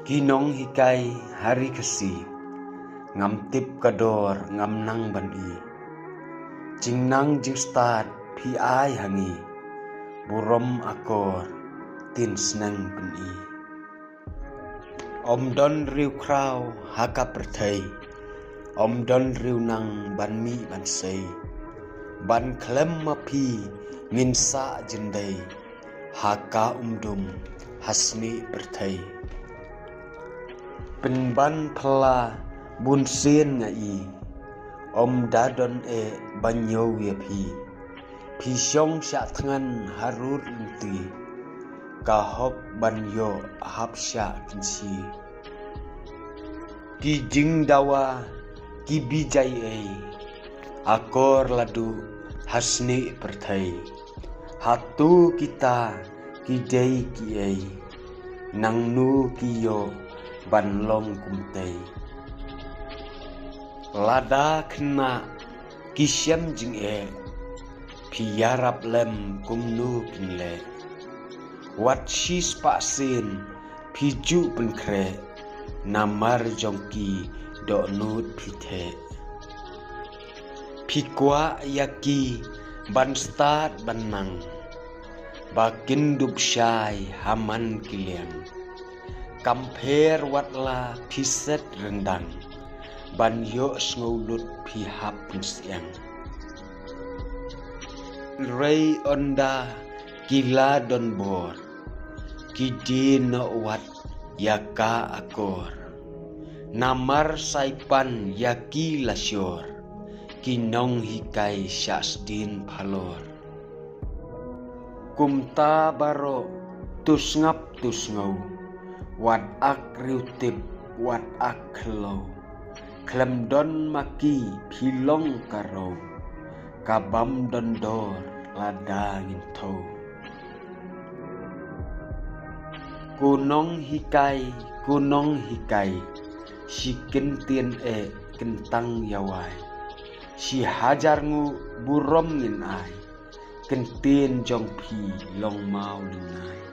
Kinong hikai hari kesi ngam tip kador ngam nang ban i jing nang jing start pi ai hangi burom akor tin snang ban i om don riu krau haka perthai om don riu nang ban mi ban sei ban klem ma pi min sa jindai haka umdum hasni perthai penban pela bun sen ngai om dadon e banyo ye pi syong sya tngan harur inti ka hop banyo hap sya kinsi ki jing dawa ki bijai e akor ladu hasni perthai hatu kita ki dei ki e nang nu ki yo ban long kumtei lada kena kisyam jing e piyarap lem kumnu kinle wat shis pasin piju penkre namar jongki do nut pithe pikwa yaki ban start banang bakin dup syai haman kiliang kamper watla piset rendang ban yo sngulut pi hap siang rei onda kila don bor kidi no wat yaka akor namar saipan yaki lasyor kinong hikai syasdin phalor kumta baro tusngap tusngau wat ak riutip wat ak khlo klem don maki philong karo kabam don dor lada ngintho kunong hikai sikin tien e kentang yawai si hajar ngu burom ngin ai kentien jong pi long mau lingai